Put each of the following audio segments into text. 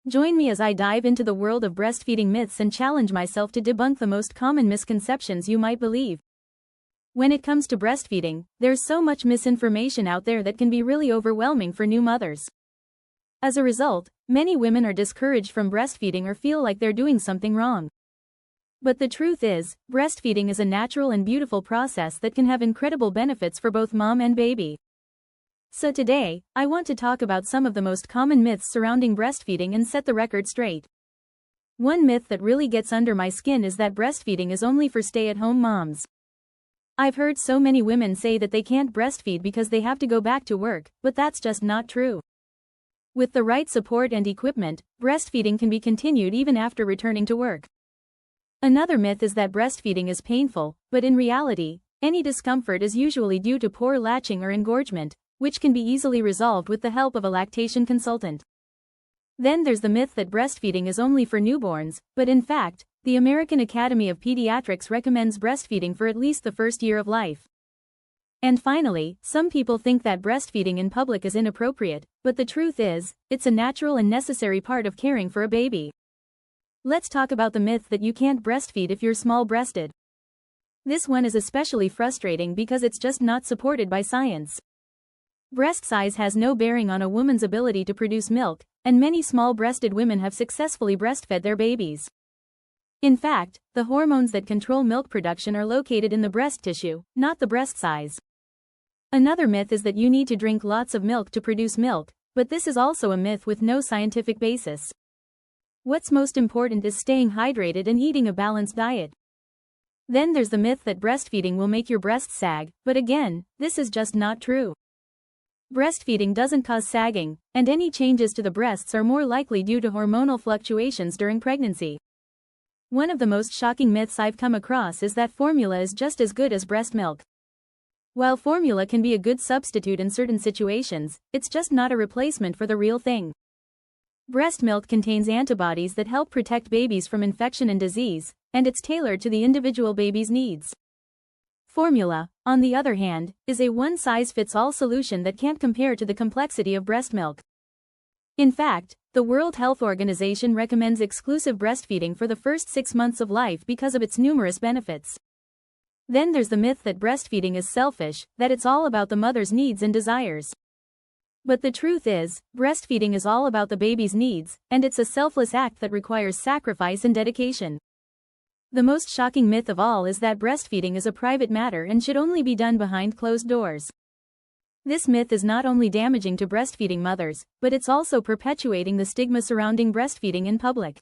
Join me as I dive into the world of breastfeeding myths and challenge myself to debunk the most common misconceptions you might believe. When it comes to breastfeeding, there's so much misinformation out there that can be really overwhelming for new mothers. As a result, many women are discouraged from breastfeeding or feel like they're doing something wrong. But the truth is, breastfeeding is a natural and beautiful process that can have incredible benefits for both mom and baby. So today, I want to talk about some of the most common myths surrounding breastfeeding and set the record straight. One myth that really gets under my skin is that breastfeeding is only for stay-at-home moms. I've heard so many women say that they can't breastfeed because they have to go back to work, but that's just not true. With the right support and equipment, breastfeeding can be continued even after returning to work. Another myth is that breastfeeding is painful, but in reality, any discomfort is usually due to poor latching or engorgement, which can be easily resolved with the help of a lactation consultant. Then there's the myth that breastfeeding is only for newborns, but in fact, the American Academy of Pediatrics recommends breastfeeding for at least the first year of life. And finally, some people think that breastfeeding in public is inappropriate, but the truth is, it's a natural and necessary part of caring for a baby. Let's talk about the myth that you can't breastfeed if you're small-breasted. This one is especially frustrating because it's just not supported by science. Breast size has no bearing on a woman's ability to produce milk, and many small-breasted women have successfully breastfed their babies. In fact, the hormones that control milk production are located in the breast tissue, not the breast size. Another myth is that you need to drink lots of milk to produce milk, but this is also a myth with no scientific basis. What's most important is staying hydrated and eating a balanced diet. Then there's the myth that breastfeeding will make your breasts sag, but again, this is just not true. Breastfeeding doesn't cause sagging, and any changes to the breasts are more likely due to hormonal fluctuations during pregnancy. One of the most shocking myths I've come across is that formula is just as good as breast milk. While formula can be a good substitute in certain situations, it's just not a replacement for the real thing. Breast milk contains antibodies that help protect babies from infection and disease, and it's tailored to the individual baby's needs. Formula, on the other hand, is a one-size-fits-all solution that can't compare to the complexity of breast milk. In fact, the World Health Organization recommends exclusive breastfeeding for the first 6 months of life because of its numerous benefits. Then there's the myth that breastfeeding is selfish, that it's all about the mother's needs and desires. But the truth is, breastfeeding is all about the baby's needs, and it's a selfless act that requires sacrifice and dedication. The most shocking myth of all is that breastfeeding is a private matter and should only be done behind closed doors. This myth is not only damaging to breastfeeding mothers, but it's also perpetuating the stigma surrounding breastfeeding in public.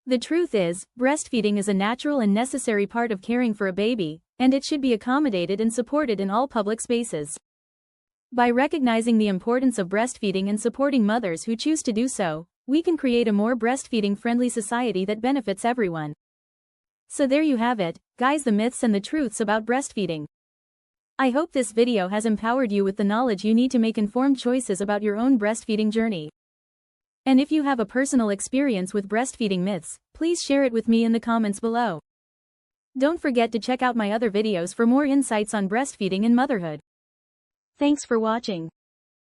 The truth is, breastfeeding is a natural and necessary part of caring for a baby, and it should be accommodated and supported in all public spaces. By recognizing the importance of breastfeeding and supporting mothers who choose to do so, we can create a more breastfeeding-friendly society that benefits everyone. So there you have it, guys, the myths and the truths about breastfeeding. I hope this video has empowered you with the knowledge you need to make informed choices about your own breastfeeding journey. And if you have a personal experience with breastfeeding myths, please share it with me in the comments below. Don't forget to check out my other videos for more insights on breastfeeding and motherhood. Thanks for watching.